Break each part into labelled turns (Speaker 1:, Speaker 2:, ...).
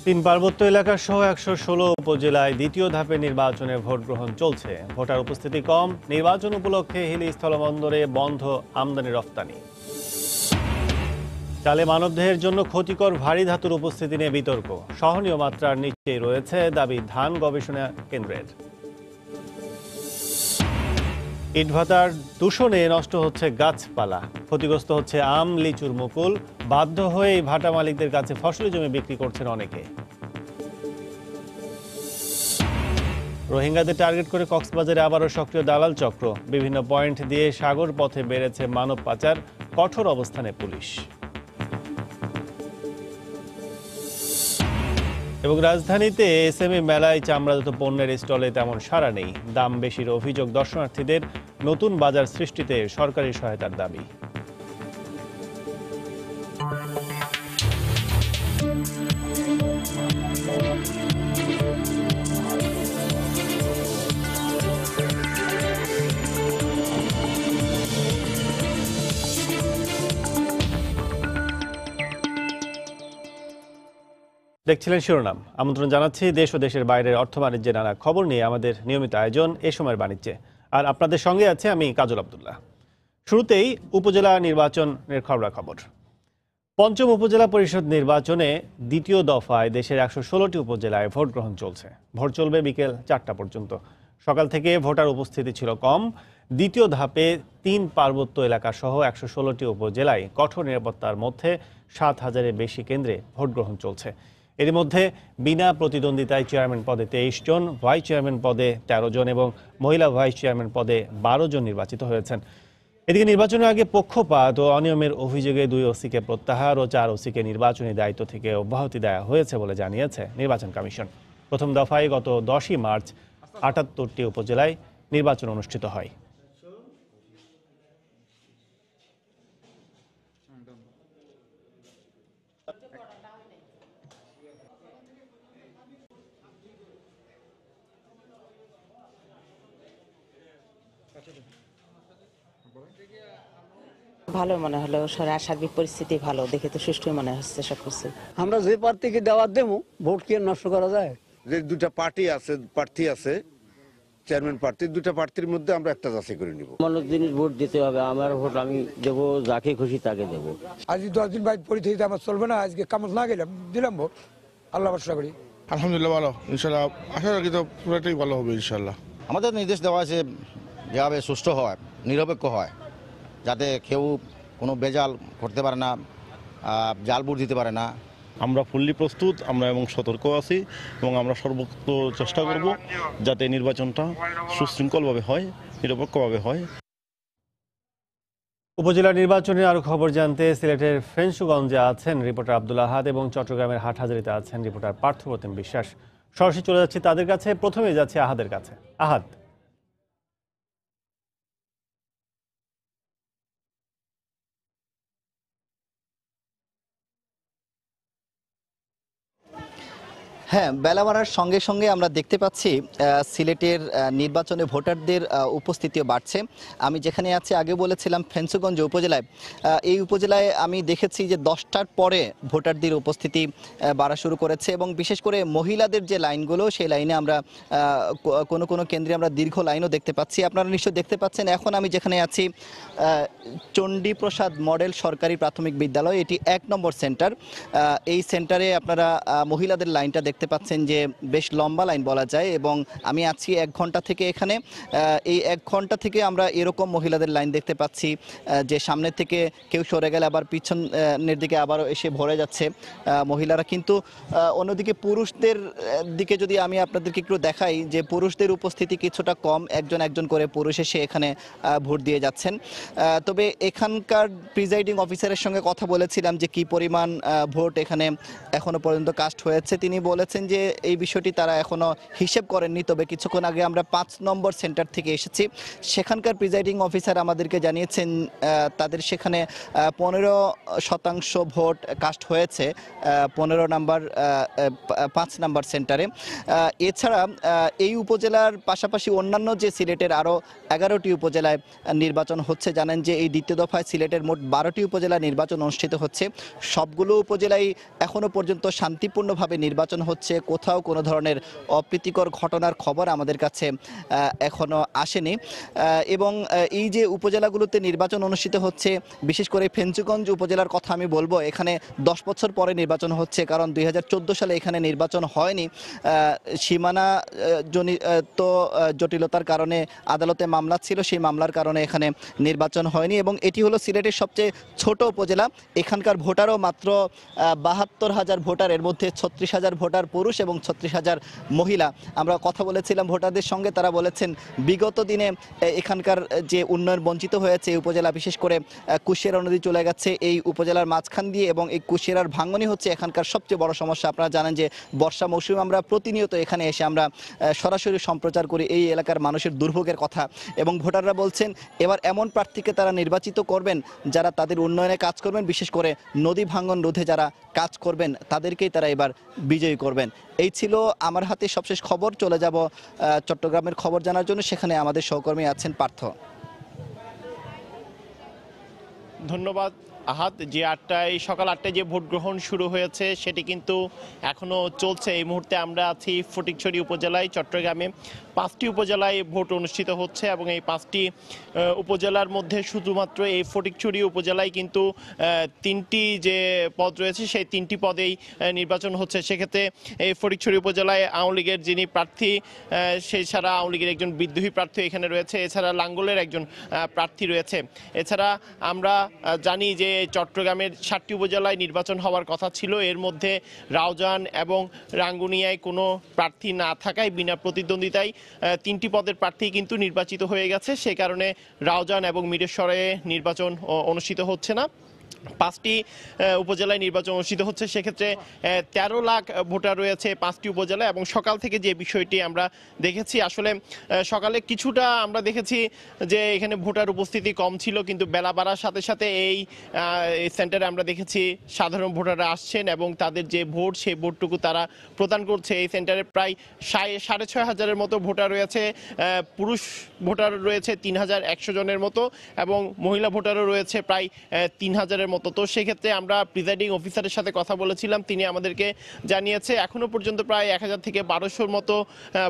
Speaker 1: তিন পার্বত্য এলাকা সহ ১১৬ উপজেলায় দ্বিতীয় ধাপে নির্বাচনে ভোট গ্রহণ চলছে। ভোটার উপস্থিতি কম, নির্বাচন উপলক্ষে হিলি স্থলবন্দরে বন্ধ আমদানি রফতানি। চালে মানবদেহের জন্য ক্ষতিকর ভারী ধাতুর উপস্থিতি নিয়ে বিতর্ক। সহনীয় মাত্রার নিচেই রয়েছে দাবি ধান গবেষণা কেন্দ্রের। ইটভাটার দূষণে নষ্ট হচ্ছে গাছপালা, ক্ষতিগ্রস্ত হচ্ছে আম, লিচুর মুকুল। বাধ্য হয়ে ভাটা মালিকদের কাছে ফসলি জমি বিক্রি করছেন অনেকে। রোহিঙ্গাদের টার্গেট করে কক্সবাজারে আবারও সক্রিয় দালাল চক্র। বিভিন্ন পয়েন্ট দিয়ে সাগর পথে বেড়েছে মানব পাচার, কঠোর অবস্থানে পুলিশ। এবং রাজধানীতে এসএমই মেলায় চামড়াজাত পণ্যের স্টলে তেমন সাড়া নেই। দাম বেশির অভিযোগ দর্শনার্থীদের, নতুন বাজার সৃষ্টিতে সরকারি সহায়তার দাবি। দেখছিলেন শিরোনাম। আমন্ত্রণ জানাচ্ছি দেশ ও দেশের বাইরের অর্থ বাণিজ্যের নানা খবর নিয়ে আমাদের নিয়মিত আয়োজন এ সময়ের বাণিজ্যে। আর আপনাদের সঙ্গে আছে আমি কাজল আব্দুল্লাহ। শুরুতেই উপজেলা নির্বাচনের খবরাখবর। পঞ্চম উপজেলা পরিষদ নির্বাচনে দ্বিতীয় দফায় দেশের ১১৬টি উপজেলায় ভোট গ্রহণ চলছে। ভোট চলবে বিকেল ৪টা পর্যন্ত। সকাল থেকে ভোটার উপস্থিতি ছিল কম। দ্বিতীয় ধাপে তিন পার্বত্য এলাকা সহ ১১৬টি উপজেলায় কঠোর নিরাপত্তার মধ্যে ৭,০০০-এর বেশি কেন্দ্রে ভোট গ্রহণ চলছে। এর মধ্যে বিনা প্রতিদ্বন্দ্বিতায় চেয়ারম্যান পদে ২৩ জন, ভাইস চেয়ারম্যান পদে ১৩ জন এবং মহিলা ভাইস চেয়ারম্যান পদে ১২ জন নির্বাচিত হয়েছেন। এদিকে নির্বাচনের আগে পক্ষপাত ও অনিয়মের অভিযোগে ২ ওসিকে প্রত্যাহার ও ৪ ওসিকে নির্বাচনী দায়িত্ব থেকে অব্যাহতি দেওয়া হয়েছে বলে জানিয়েছে নির্বাচন কমিশন। প্রথম দফায় গত ১০ই মার্চ ৭৮টি উপজেলায় নির্বাচন অনুষ্ঠিত হয়।
Speaker 2: ভালো মনে হলো, সার্বিক পরিস্থিতি ভালো দেখে তো সুষ্ঠু মনে হচ্ছে সবকিছু।
Speaker 3: আমরা যে প্রার্থীকে দেওয়ার দেবো, ভোট কি নষ্ট করা যায়?
Speaker 4: যে দুটা প্রার্থী আছে চেয়ারম্যান প্রার্থী, দুটা প্রার্থীর মধ্যে আমরা একটা যাচাই করে নিব।
Speaker 5: মানুষ জিনিস ভোট দিতে হবে, আমার ভোট আমি দেবো, যাকে খুশি তাকে দেবো।
Speaker 6: আজ 10 দিন বাইরে পরিস্থিতি আমার চলবে না, আজকে কামত না গেলাম, দিলাম ভোট, আল্লাহ ভরসা করি।
Speaker 7: আলহামদুলিল্লাহ ভালো, ইনশাল্লাহ আশা রাখি তো পুরোটাই ভালো হবে ইনশাল্লাহ।
Speaker 8: আমাদের নির্দেশ দেওয়া আছে যেভাবে সুষ্ঠু হয়, নিরপেক্ষ হয়, যাতে কেউ কোনো বেজাল করতে পারে না, জাল ভোট দিতে পারে না।
Speaker 7: আমরা ফুললি প্রস্তুত, আমরা এবং সতর্ক আছি এবং আমরা সর্বোচ্চ চেষ্টা করব যাতে নির্বাচনটা সুশৃঙ্খলভাবে হয়, নিরপেক্ষভাবে হয়।
Speaker 1: উপজেলা নির্বাচনের আরো খবর জানতে সিলেটের ফেঞ্চুগঞ্জে আছেন রিপোর্টার আব্দুল আহাদ এবং চট্টগ্রামের হাটহাজারীতে আছেন রিপোর্টার পার্থপ্রতিম বিশ্বাস। সরাসরি চলে যাচ্ছি তাদের কাছে। প্রথমে যাচ্ছে আহাদের কাছে। আহাদ,
Speaker 9: হ্যাঁ, বেলা বাড়ার সঙ্গে সঙ্গে আমরা দেখতে পাচ্ছি সিলেটের নির্বাচনে ভোটারদের উপস্থিতিও বাড়ছে। আমি যেখানে আছি, আগে বলেছিলাম ফেঞ্চুগঞ্জ উপজেলায়, এই উপজেলায় আমি দেখেছি যে 10টার পরে ভোটারদের উপস্থিতি বাড়া শুরু করেছে এবং বিশেষ করে মহিলাদের যে লাইনগুলো, সেই লাইনে আমরা কোনো কেন্দ্রে আমরা দীর্ঘ লাইনও দেখতে পাচ্ছি। আপনারা নিশ্চয়ই দেখতে পাচ্ছেন এখন আমি যেখানে আছি চণ্ডীপ্রসাদ মডেল সরকারি প্রাথমিক বিদ্যালয়, এটি ১ নম্বর সেন্টার। এই সেন্টারে আপনারা মহিলাদের লাইনটা দেখতে পাচ্ছেন যে বেশ লম্বা লাইন বলা যায় এবং আমি আছি 1 ঘন্টা থেকে এখানে। এই 1 ঘন্টা থেকে আমরা এরকম মহিলাদের লাইন দেখতে পাচ্ছি যে সামনে থেকে কেউ সরে গেলে আবার পিছনের দিকে আবারও এসে ভরে যাচ্ছে মহিলারা। কিন্তু অন্যদিকে পুরুষদের দিকে যদি আমি আপনাদেরকে একটু দেখাই, যে পুরুষদের উপস্থিতি কিছুটা কম, একজন করে পুরুষ এসে এখানে ভোট দিয়ে যাচ্ছেন। তবে এখানকার প্রিজাইডিং অফিসারের সঙ্গে কথা বলেছিলাম যে কি পরিমাণ ভোট এখানে এখনো পর্যন্ত কাস্ট হয়েছে। তিনি বলেছেন পাচ্ছেন যে এই বিষয়টি তারা এখনো হিসেব করেননি। তবে কিছুক্ষণ আগে আমরা 5 নম্বর সেন্টার থেকে এসেছি, সেখানকার প্রিজাইডিং অফিসার আমাদেরকে জানিয়েছেন তাদের সেখানে 15% ভোট কাস্ট হয়েছে 5 নাম্বার সেন্টারে। এছাড়া এই উপজেলার পাশাপাশি অন্যান্য যে সিলেটের আরও 11টি উপজেলায় নির্বাচন হচ্ছে। জানেন যে এই দ্বিতীয় দফায় সিলেটের মোট 12টি উপজেলা নির্বাচন অনুষ্ঠিত হচ্ছে। সবগুলো উপজেলায় এখনো পর্যন্ত শান্তিপূর্ণভাবে নির্বাচন হচ্ছে, কোথাও কোনো ধরনের অপ্রীতিকর ঘটনার খবর আমাদের কাছে এখনো আসেনি। এবং এই যে উপজেলাগুলোতে নির্বাচন অনুষ্ঠিত হচ্ছে, বিশেষ করে ফেঞ্চুগঞ্জ উপজেলার কথা আমি বলবো, এখানে 10 বছর পরে নির্বাচন হচ্ছে, কারণ 2014 সালে এখানে নির্বাচন হয়নি। সীমানা জনিত জটিলতার কারণে আদালতে মামলা ছিল, সেই মামলার কারণে এখানে নির্বাচন হয়নি। এবং এটি হলো সিলেটের সবচেয়ে ছোট উপজেলা। এখানকার ভোটারও মাত্র 72,000 ভোটার, এর মধ্যে 36,000 ভোটার পুরুষ এবং 36,000 মহিলা। আমরা কথা বলেছিলাম ভোটারদের সঙ্গে, তারা বলেছেন বিগত দিনে এখানকার যে উন্নয়ন বঞ্চিত হয়েছে এই উপজেলা, বিশেষ করে কুশিয়ারা নদী চলে গেছে এই উপজেলার মাঝখান দিয়ে, এবং এই কুশিয়ারার ভাঙনই হচ্ছে এখানকার সবচেয়ে বড় সমস্যা। আপনারা জানেন যে বর্ষা মৌসুমে আমরা প্রতিনিয়ত এখানে এসে আমরা সরাসরি সম্প্রচার করি এই এলাকার মানুষের দুর্ভোগের কথা। এবং ভোটাররা বলছেন এবার এমন প্রার্থীকে তারা নির্বাচিত করবেন যারা তাদের উন্নয়নে কাজ করবেন, বিশেষ করে নদী ভাঙন রোধে যারা কাজ করবেন তাদেরকেই তারা এবার বিজয়ী করবেন। এই ছিল আমার হাতে সবশেষ খবর। চলে যাব চট্টগ্রামের খবর জানার জন্য, সেখানে আমাদের সহকর্মী আছেন পার্থ।
Speaker 10: ধন্যবাদ আহাদ। যে সকাল 8টায় যে ভোট গ্রহণ শুরু হয়েছে সেটি কিন্তু এখনো চলছে। এই মুহূর্তে আমরা আছি ফটিকছড়ি উপজেলায়। চট্টগ্রামে 5টি উপজেলায় ভোট অনুষ্ঠিত হচ্ছে এবং এই 5টি উপজেলার মধ্যে শুধুমাত্র এই ফটিকছড়ি উপজেলায় কিন্তু 3টি যে পদ রয়েছে সেই 3টি পদেই নির্বাচন হচ্ছে। সেক্ষেত্রে এই ফটিকছড়ি উপজেলায় আওয়ামী লীগের যিনি প্রার্থী, সেই ছাড়া আওয়ামী লীগের একজন বিদ্রোহী প্রার্থী এখানে রয়েছে, এছাড়া লাঙ্গলের একজন প্রার্থী রয়েছে। এছাড়া আমরা জানি যে চট্টগ্রামের 7টি উপজেলায় নির্বাচন হওয়ার কথা ছিল, এর মধ্যে রাউজান এবং রাঙ্গুনিয়ায় কোনো প্রার্থী না থাকায় বিনা প্রতিদ্বন্দ্বিতায় 3টি পদের প্রার্থী কিন্তু নির্বাচিত হয়ে গেছে। সে কারণে রাউজান এবং মিরেশ্বরে নির্বাচন অনুষ্ঠিত হচ্ছে না। 5টি উপজেলায় নির্বাচন অনুষ্ঠিত হচ্ছে। সেক্ষেত্রে 13 লাখ ভোটার রয়েছে 5টি উপজেলায়। এবং সকাল থেকে যে বিষয়টি আমরা দেখেছি, আসলে সকালে কিছুটা আমরা দেখেছি যে এখানে ভোটার উপস্থিতি কম ছিল, কিন্তু বেলা বাড়ার সাথে সাথে এই সেন্টারে আমরা দেখেছি সাধারণ ভোটাররা আসছেন এবং তাদের যে ভোট সেই ভোটটুকু তারা প্রদান করছে। এই সেন্টারে প্রায় 6,500 মতো ভোটার রয়েছে, পুরুষ ভোটার রয়েছে 3,100 জনের মতো এবং মহিলা ভোটারও রয়েছে প্রায় 3,000-এর মতো। তো সেক্ষেত্রে আমরা প্রিজাইডিং অফিসারের সাথে কথা বলেছিলাম, তিনি আমাদেরকে জানিয়েছে এখনো পর্যন্ত প্রায় 1000 থেকে 1200-র মতো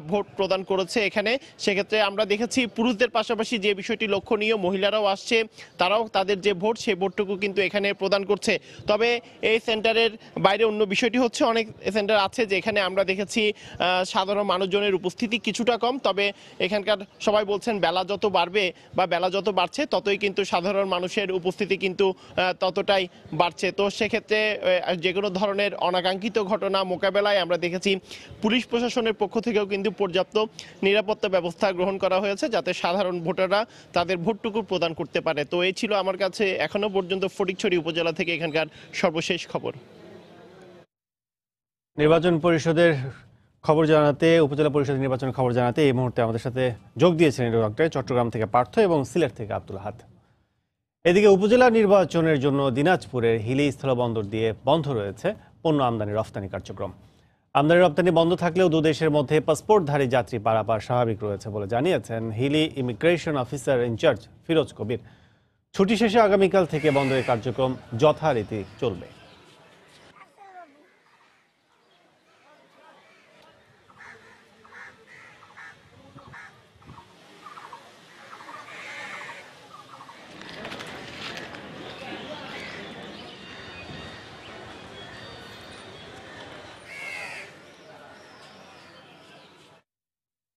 Speaker 10: ভোট প্রদান করেছে এখানে। সেক্ষেত্রে আমরা দেখেছি পুরুষদের পাশাপাশি যে বিষয়টি লক্ষণীয়, মহিলারাও আসছে, তারাও তাদের যে ভোট সেই ভোটটুকু কিন্তু এখানে প্রদান করছে। তবে এই সেন্টারের বাইরে অন্য বিষয়টি হচ্ছে, অনেক সেন্টার আছে যে এখানে আমরা দেখেছি সাধারণ মানুষজনের উপস্থিতি কিছুটা কম। তবে এখানকার সবাই বলছেন বেলা যত বাড়বে বা বেলা যত বাড়ছে ততই কিন্তু সাধারণ মানুষের উপস্থিতি কিন্তু ততটাই বাড়ছে। তো সেক্ষেত্রে যে কোনো ধরনের অনাকাঙ্ক্ষিত ঘটনা মোকাবেলায় আমরা দেখেছি পুলিশ প্রশাসনের পক্ষ থেকেও কিন্তু পর্যাপ্ত নিরাপত্তা ব্যবস্থা গ্রহণ করা হয়েছে যাতে সাধারণ ভোটাররা তাদের ভোটটুকু প্রদান করতে পারে। তো এই ছিল আমার কাছে এখনো পর্যন্ত ফটিকছড়ি উপজেলা থেকে এখানকার সর্বশেষ খবর।
Speaker 1: নির্বাচন পরিষদের খবর জানাতে, উপজেলা পরিষদের নির্বাচনের খবর জানাতে এই মুহূর্তে আমাদের সাথে যোগ দিয়েছেন চট্টগ্রাম থেকে পার্থ এবং সিলেট থেকে আব্দুল আহাদ। এদিকে উপজেলা নির্বাচনের জন্য দিনাজপুরের হিলি স্থলবন্দর দিয়ে বন্ধ রয়েছে পণ্য আমদানি রফতানি কার্যক্রম। আমদানি রপ্তানি বন্ধ থাকলেও দুদেশের মধ্যে পাসপোর্টধারী যাত্রী পারাপার স্বাভাবিক রয়েছে বলে জানিয়েছেন Hili immigration officer in charge Firoz Kabir. ছুটি শেষে আগামীকাল থেকে বন্দরের কার্যক্রম যথারীতি চলবে।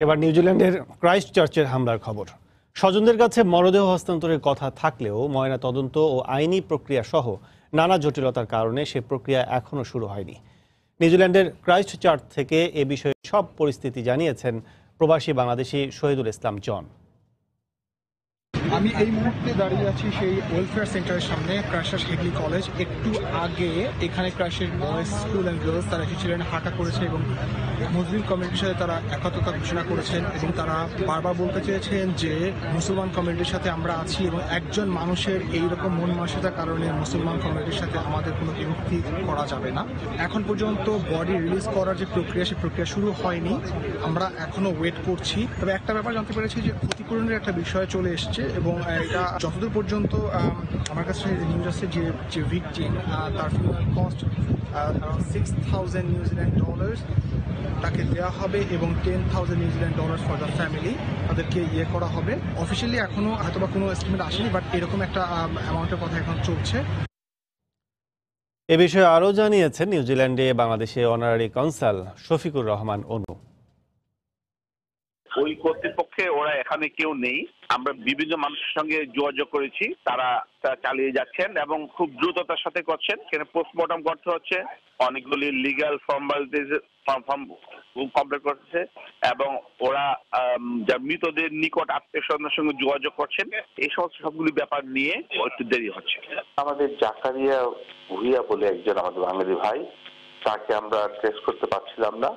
Speaker 1: এবার নিউজিল্যান্ডের ক্রাইস্ট চার্চের হামলার খবর। স্বজনদের কাছে মরদেহ হস্তান্তরের কথা থাকলেও ময়না তদন্ত ও আইনি প্রক্রিয়া সহ নানা জটিলতার কারণে সে প্রক্রিয়া এখনও শুরু হয়নি। নিউজিল্যান্ডের ক্রাইস্ট চার্চ থেকে এ বিষয়ে সব পরিস্থিতি জানিয়েছেন প্রবাসী বাংলাদেশি শহীদুল ইসলাম জন।
Speaker 11: আমি এই মুহূর্তে দাঁড়িয়ে আছি সেই ওয়েলফেয়ার সেন্টারের সামনে, ক্রাইস্টচার্চ হেগলি কলেজ। একটু আগে এখানে Christchurch boys school and girls তারা এসেছিলেন, হাঁটা করেছে এবং মুসলিম কমিউনিটির সাথে তারা একাত্মতা ঘোষণা করেছেন এবং তারা বারবার বলতে চেয়েছেন যে মুসলমান কমিউনিটির সাথে আমরা আছি এবং একজন মানুষের এইরকম মন মানসিকতার কারণে মুসলমান কমিউনিটির সাথে আমাদের কোনো বিভক্তি করা যাবে না। এখন পর্যন্ত বডি রিলিজ করার যে প্রক্রিয়া, সেই প্রক্রিয়া শুরু হয়নি, আমরা এখনো ওয়েট করছি। তবে একটা ব্যাপার জানতে পেরেছি যে ক্ষতিপূরণের একটা বিষয় চলে এসছে এবং এটা যতদূর পর্যন্ত আমার কাছে নিউজ আছে যে ভিকটিম তার funeral cost around $6,000 New Zealand dollars তাকে দেওয়া হবে এবং $10,000 New Zealand dollars for the family তাদেরকে করা হবে। অফিসিয়ালি এখনো হয়তোবা কোনো এস্টিমেট আসেনি, বাট এরকম একটা অ্যামাউন্টের কথা এখন চলছে।
Speaker 1: এ বিষয়ে আরও জানিয়েছেন নিউজিল্যান্ডে বাংলাদেশে অনারারি কনসাল শফিকুর রহমান অনু।
Speaker 12: ওই কর্তৃপক্ষে ওরা এখানে কেউ নেই। আমরা বিভিন্ন মানুষের সঙ্গে যোগাযোগ করেছি, তারা চালিয়ে যাচ্ছেন এবং খুব দ্রুততার সাথে করছেন। এখানে পোস্টমর্টম করতে হচ্ছে, অনেকগুলি লিগ্যাল ফর্মালিটিজ কমপ্লিট করছে এবং ওরা যা মৃতদের নিকট আত্মীয় স্বজনের সঙ্গে যোগাযোগ করছেন। এই সমস্ত সবগুলি ব্যাপার নিয়ে একটু দেরি হচ্ছে।
Speaker 13: আমাদের জাকারিয়া ভুইয়া বলে একজন আমাদের বাঙালি ভাই, তাকে আমরা ট্রেস করতে পারছিলাম না,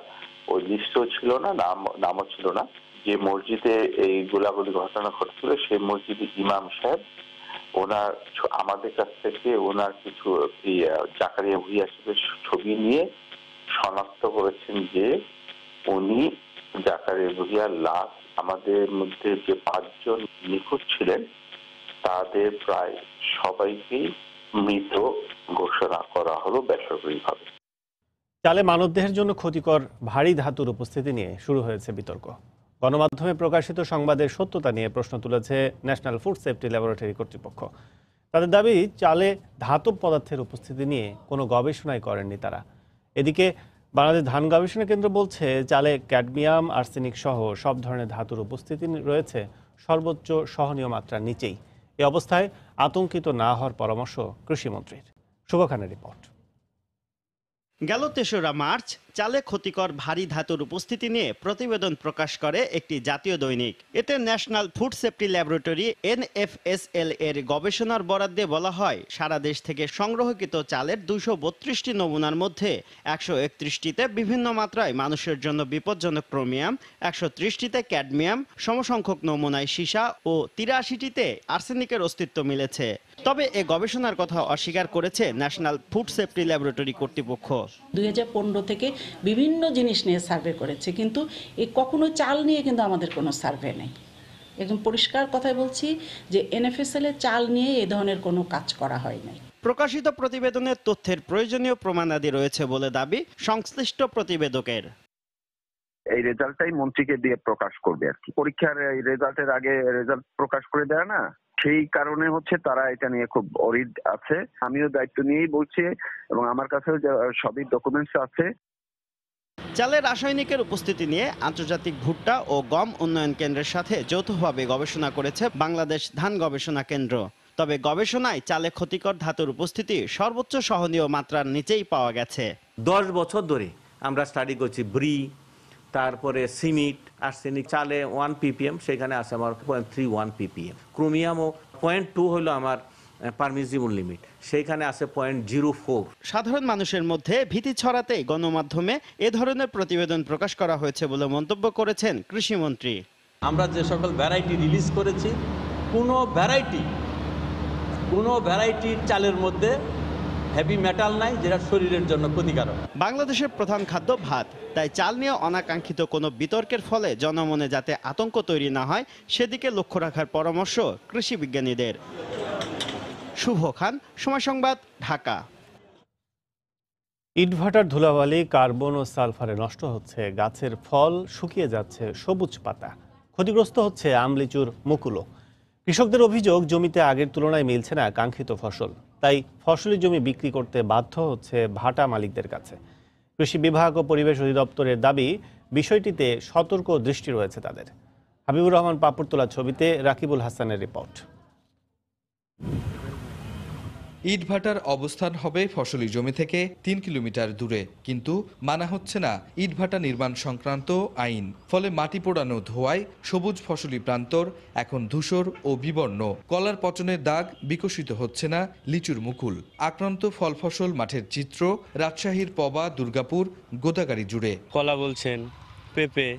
Speaker 13: ওই লিস্টও ছিল না, নামও ছিল না। যে মসজিদে এই গোলাগুলি ঘটনা ঘটছিল সেই মসজিদের ইমাম সাহেব ওনার আমাদের কাছ থেকে ওনার কিছু জাকারিয়া ভুইয়া সাহেবের ছবি নিয়ে শনাক্ত করেছেন যে উনি জাকারিয়া ভুইয়ার লাশ, আমাদের মধ্যে যে 5 জন নিখোঁজ ছিলেন তাদের প্রায় সবাইকেই মৃত ঘোষণা করা হলো বেসরকারিভাবে।
Speaker 1: চালে মানবদেহের জন্য ক্ষতিকর ভারী ধাতুর উপস্থিতি নিয়ে শুরু হয়েছে বিতর্ক। গণমাধ্যমে প্রকাশিত সংবাদের সত্যতা নিয়ে প্রশ্ন তুলেছে ন্যাশনাল ফুড সেফটি ল্যাবরেটরি কর্তৃপক্ষ। তাদের দাবি, চালে ধাতব পদার্থের উপস্থিতি নিয়ে কোনো গবেষণাই করেননি তারা। এদিকে বাংলাদেশ ধান গবেষণা কেন্দ্র বলছে, চালে ক্যাডমিয়াম, আর্সেনিক সহ সব ধরনের ধাতুর উপস্থিতি রয়েছে সর্বোচ্চ সহনীয় মাত্রার নিচেই। এ অবস্থায় আতঙ্কিত না হওয়ার পরামর্শ কৃষিমন্ত্রীর। শুভ খানের রিপোর্ট।
Speaker 14: গেল ৩রা মার্চ চালে ক্ষতিকর ভারী ধাতুর উপস্থিতি নিয়ে প্রতিবেদন প্রকাশ করে একটি জাতীয় দৈনিক। এতে national food safety laboratory NFSL এর গবেষণার বরাদ্দে বলা হয়, সারা দেশ থেকে সংগ্রহকৃত চালের 232টি নমুনার মধ্যে 131টিতে বিভিন্ন মাত্রায় মানুষের জন্য বিপজ্জনক ক্রোমিয়াম, 130টিতে ক্যাডমিয়াম, সমসংখ্যক নমুনায় সীসা ও 83টিতে আর্সেনিকের অস্তিত্ব মিলেছে। তবে এ গবেষণার কথা অস্বীকার করেছে ন্যাশনাল ফুড সেফটি ল্যাবরেটরি কর্তৃপক্ষ।
Speaker 15: 2015 থেকে বিভিন্ন জিনিস নিয়ে সার্ভে করেছে, কিন্তু কখনো চাল নিয়ে কিন্তু আমাদের কোনো সার্ভে নেই। একদম পরিষ্কার কথাই বলছি যে NFSL এর চাল নিয়ে এ ধরনের কোনো কাজ করা হয় নাই।
Speaker 14: প্রকাশিত প্রতিবেদনের তথ্যের প্রয়োজনীয় প্রমাণাদি রয়েছে বলে দাবি সংশ্লিষ্ট প্রতিবেদকের।
Speaker 16: এই রেজাল্টটাই মন্ত্রীকে দিয়ে প্রকাশ করবে আর কি। পরীক্ষার এই রেজাল্টের আগে রেজাল্ট প্রকাশ করে দেয় না, সেই কারণে হচ্ছে তারা এটা নিয়ে খুব অরিড আছে। আমিও দায়িত্ব নিয়েই বলছি এবং আমার কাছেও সবই ডকুমেন্টস আছে।
Speaker 14: চালে রাসায়নিকের উপস্থিতি নিয়ে আন্তর্জাতিক ভুট্টা ও গম উন্নয়ন কেন্দ্রের সাথে যৌথভাবে গবেষণা করেছে বাংলাদেশ ধান গবেষণা কেন্দ্র। তবে গবেষণায় চালে ক্ষতিকর ধাতুর উপস্থিতি সর্বোচ্চ সহনীয় মাত্রার নিচেই পাওয়া গেছে।
Speaker 17: 10 বছর ধরে আমরা স্টাডি করছি ব্রি, তারপরে সিমিট, আর্সেনিক। চালে 1 ppm, সেখানে আছে আমার 0.31 ppm। ক্রোমিয়ামও 0.2 হলো আমার পারমিসিবল লিমিট, সেইখানে আছে 0.04।
Speaker 14: সাধারণ মানুষের মধ্যে ভীতি ছড়াতে গণমাধ্যমে এ ধরনের প্রতিবেদন প্রকাশ করা হয়েছে বলে মন্তব্য করেছেন কৃষিমন্ত্রী।
Speaker 18: আমরা যে সকল ভ্যারাইটি রিলিজ করেছি, কোনো ভ্যারাইটির চালের মধ্যে হেভি মেটাল নাই যেটা শরীরের জন্য ক্ষতিকারক।
Speaker 14: বাংলাদেশের প্রধান খাদ্য ভাত, তাই চাল নিয়ে অনাকাঙ্ক্ষিত কোনো বিতর্কের ফলে জনমনে যাতে আতঙ্ক তৈরি না হয় সেদিকে লক্ষ্য রাখার পরামর্শ কৃষি বিজ্ঞানীদের। শুভ খান, সময় সংবাদ, ঢাকা।
Speaker 1: ইটভাটার ধুলাবালি, কার্বন ও সালফারে নষ্ট হচ্ছে গাছের ফল, শুকিয়ে যাচ্ছে সবুজ পাতা, ক্ষতিগ্রস্ত হচ্ছে আম লিচুর মুকুলও। কৃষকদের অভিযোগ, জমিতে আগের তুলনায় মিলছে না কাঙ্ক্ষিত ফসল, তাই ফসলি জমি বিক্রি করতে বাধ্য হচ্ছে ভাটা মালিকদের কাছে। কৃষি বিভাগ ও পরিবেশ অধিদপ্তরের দাবি, বিষয়টিতে সতর্ক দৃষ্টি রয়েছে তাদের। হাবিবুর রহমান পাপুর তোলা ছবিতে রাকিবুল হাসানের রিপোর্ট।
Speaker 19: ইটভাটার অবস্থান হবে ফসলি জমি থেকে 3 কিলোমিটার দূরে, কিন্তু মানা হচ্ছে না ইটভাটা নির্মাণ সংক্রান্ত আইন। ফলে মাটি পোড়ানো ধোঁয়ায় সবুজ ফসলি প্রান্তর এখন ধূসর ও বিবর্ণ। কলার পচনের দাগ বিকশিত হচ্ছে না লিচুর মুকুল। আক্রান্ত ফল ফসল মাঠের চিত্র রাজশাহীর পবা, দুর্গাপুর, গোদাগাড়ি জুড়ে।
Speaker 5: কলা বলছেন, পেঁপে,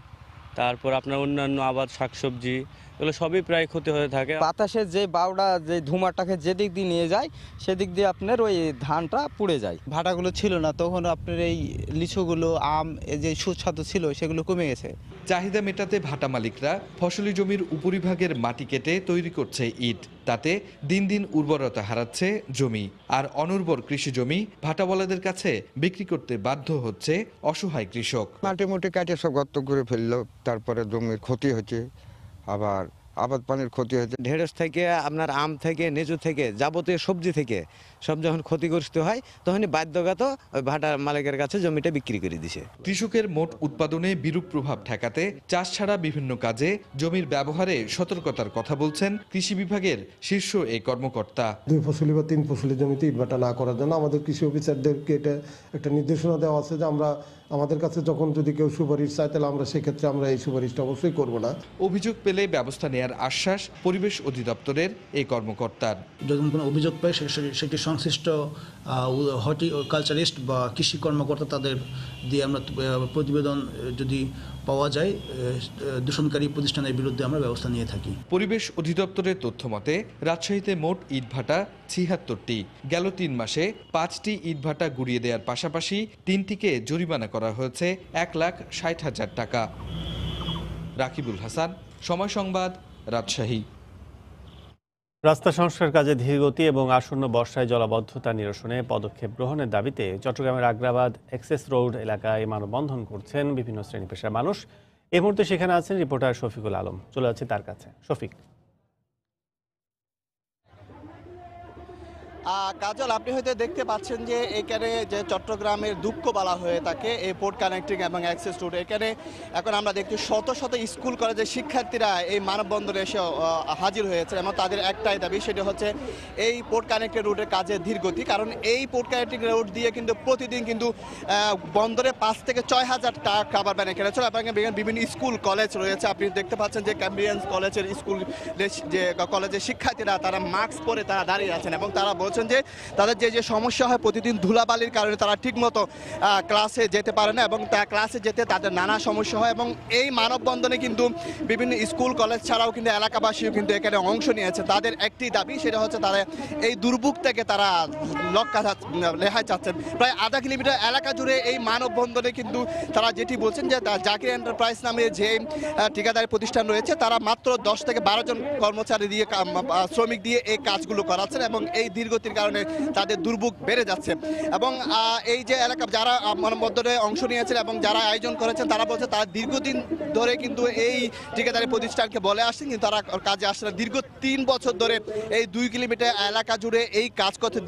Speaker 5: তারপর আপনার অন্যান্য আবাদ শাকসবজি, এগুলো সবই প্রায় ক্ষতি হয়ে থাকে।
Speaker 20: বাতাসের যে বাউডা যে ধুমাটাকে যেদিক দিয়ে নিয়ে যায় সেদিক দিয়ে আপনার ওই ধানটা পুড়ে যায়।
Speaker 21: ভাটাগুলো ছিল না তখন আপনার এই লিচুগুলো, আম যে সুস্বাদু ছিল সেগুলো কমে গেছে।
Speaker 19: চাহিদা মেটাতে ভাটা মালিকরা ফসলি জমির উপরিভাগের মাটি কেটে তৈরি করছে ইট। তাতে দিন দিন উর্বরতা হারাচ্ছে জমি, আর অনুর্বর কৃষি জমি ভাটাওয়ালাদের কাছে বিক্রি করতে বাধ্য হচ্ছে অসহায় কৃষক।
Speaker 22: মাটি মুটি কাটে সব গর্ত করে ফেললো, তারপরে জমির ক্ষতি হচ্ছে, আবার আবাদ পানির ক্ষতি হয়েছে।
Speaker 23: ঢেঁড়স থেকে আপনার আম থেকে লিচু থেকে যাবতীয় সবজি থেকে সব যখন ক্ষতিগ্রস্ত হয় তখনই বাধ্যগত ওই ভাটা মালিকের কাছে জমিটা বিক্রি করে দিছে।
Speaker 19: কৃষকের মোট উৎপাদনে বিরূপ প্রভাব ঠেকাতে চাষ ছাড়া বিভিন্ন কাজে জমির ব্যবহারে সতর্কতার কথা বলছেন কৃষি বিভাগের শীর্ষ এই কর্মকর্তা।
Speaker 24: 2 ফসলি বা 3 ফসলি জমিতে ইটভাটা না করার জন্য আমাদের কৃষি অফিসারদেরকে এটা একটা নির্দেশনা দেওয়া আছে যে আমরা আমাদের কাছে যখন যদি কেউ সুপারিশ চায় তাহলে আমরা সেক্ষেত্রে আমরা এই সুপারিশটা অবশ্যই করব না।
Speaker 19: অভিযোগ পেলে ব্যবস্থা নেওয়ার আশ্বাস পরিবেশ অধিদপ্তরের এই কর্মকর্তার।
Speaker 25: যখন কোনো অভিযোগ পায় সেটি সংশ্লিষ্ট হর্টিকালচারিস্ট বা কৃষি কর্মকর্তা তাদের দিয়ে আমরা প্রতিবেদন যদি পাওয়া যায় দূষণকারী প্রতিষ্ঠানের বিরুদ্ধে আমরা ব্যবস্থা নিয়ে থাকি।
Speaker 19: পরিবেশ অধিদপ্তরের তথ্য মতে রাজশাহীতে মোট ইটভাটা ৭৬টি। গেল 3 মাসে 5টি ইটভাটা গুড়িয়ে দেওয়ার পাশাপাশি 3টিকে জরিমানা করা হয়েছে ১,৬০,০০০ টাকা। রাকিবুল হাসান, সময় সংবাদ, রাজশাহী।
Speaker 1: রাস্তা সংস্কার কাজে ধীরগতি এবং আসন্ন বর্ষায় জলাবদ্ধতা নিরসনে পদক্ষেপ গ্রহণের দাবিতে চট্টগ্রামের আগ্রাবাদ এক্সেস রোড এলাকায় মানববন্ধন করছেন বিভিন্ন শ্রেণী পেশার মানুষ। এই মুহূর্তে সেখানে আছেন রিপোর্টার শফিকুল আলম, চলে যাচ্ছে তার কাছে। শফিক।
Speaker 9: কাজল, আপনি হয়তো দেখতে পাচ্ছেন যে এখানে যে চট্টগ্রামের দুঃখ বলা হয়ে থাকে এই পোর্ট কানেক্টিং এবং অ্যাক্সেস রোড, এখানে এখন আমরা দেখছি শত শত স্কুল কলেজের শিক্ষার্থীরা এই মানববন্ধনে এসে হাজির হয়েছে এবং তাদের একটাই দাবি, সেটা হচ্ছে এই পোর্ট কানেক্টিং রোডের কাজে ধীরগতি। কারণ এই পোর্ট কানেক্টিং রোড দিয়ে কিন্তু প্রতিদিন কিন্তু বন্দরে 5 থেকে 6,000 টাকা খাবার ব্যান এখানে চলে এবং বিভিন্ন স্কুল কলেজ রয়েছে। আপনি দেখতে পাচ্ছেন যে ক্যাম্ব্রিয়ান্স কলেজের স্কুল যে কলেজের শিক্ষার্থীরা তারা মাস্ক পরে তারা দাঁড়িয়ে আছেন এবং তারা বলছেন যে তাদের যে সমস্যা হয় প্রতিদিন ধুলাবালির কারণে তারা ঠিকমতো ক্লাসে যেতে পারে না এবং ক্লাসে যেতে তাদের নানা সমস্যা হয়। এবং এই মানববন্ধনে কিন্তু বিভিন্ন স্কুল কলেজ ছাড়াও কিন্তু এলাকাবাসীও কিন্তু এখানে অংশ নিয়েছে। তাদের একটি দাবি, সেটা হচ্ছে তারা এই দুর্ভোগ থেকে তারা রেহাই চাচ্ছেন। প্রায় আধা কিলোমিটার এলাকা জুড়ে এই মানববন্ধনে কিন্তু তারা যেটি বলছেন যে জাকির এন্টারপ্রাইজ নামে যে ঠিকাদারি প্রতিষ্ঠান রয়েছে তারা মাত্র 10 থেকে 12 জন কর্মচারী দিয়ে শ্রমিক দিয়ে এই কাজগুলো করাচ্ছেন এবং এই ধীরগতির কারণে তাদের দুর্ভোগ বেড়ে যাচ্ছে। এবং এই যে এলাকা যারা মানববন্ধনে অংশ নিয়েছেন এবং যারা আয়োজন করেছেন তারা বলছে তারা দীর্ঘদিন ধরে কিন্তু এই ঠিকাদারি প্রতিষ্ঠানকে বলে আসছেন কিন্তু তারা কাজে আসছে না। দীর্ঘ 3 বছর ধরে এই 2 কিলোমিটার এলাকা জুড়ে এই কাজ করতে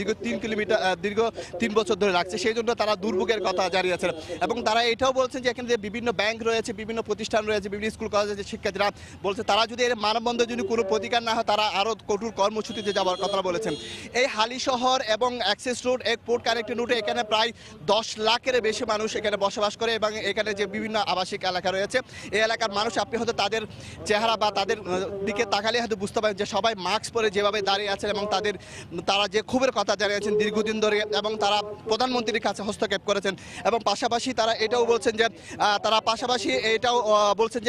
Speaker 9: দীর্ঘ 3 বছর ধরে লাগছে, সেই জন্য তারা দুর্ভোগের কথা জানিয়েছেন। এবং তারা এটাও বলছেন যে এখানে যে বিভিন্ন ব্যাংক রয়েছে, বিভিন্ন প্রতিষ্ঠান রয়েছে, বিভিন্ন স্কুল কলেজের যে শিক্ষার্থীরা বলছে তারা যদি এর মানববন্ধনে যদি কোনো প্রতিকার না হয় তারা আরও কঠোর কর্মসূচিতে যাওয়ার কথা বলেছেন। এই হালি শহর এবং অ্যাক্সেস রোড এক পোর্ট কানেক্টিং রুটে এখানে প্রায় 10 লাখের বেশি মানুষ এখানে বসবাস করে এবং এখানে যে বিভিন্ন আবাসিক এলাকা রয়েছে এই এলাকার মানুষ আপনি হয়তো তাদের চেহারা বা তাদের দিকে তাকালে হয়তো বুঝতে পারেন যে সবাই মাস্ক পরে যেভাবে দাঁড়িয়ে আছেন এবং তারা যে ক্ষোভের কথা জানিয়েছেন দীর্ঘদিন ধরে এবং তারা প্রধানমন্ত্রীর কাছে হস্তক্ষেপ করেছেন। এবং পাশাপাশি তারা এটাও বলছেন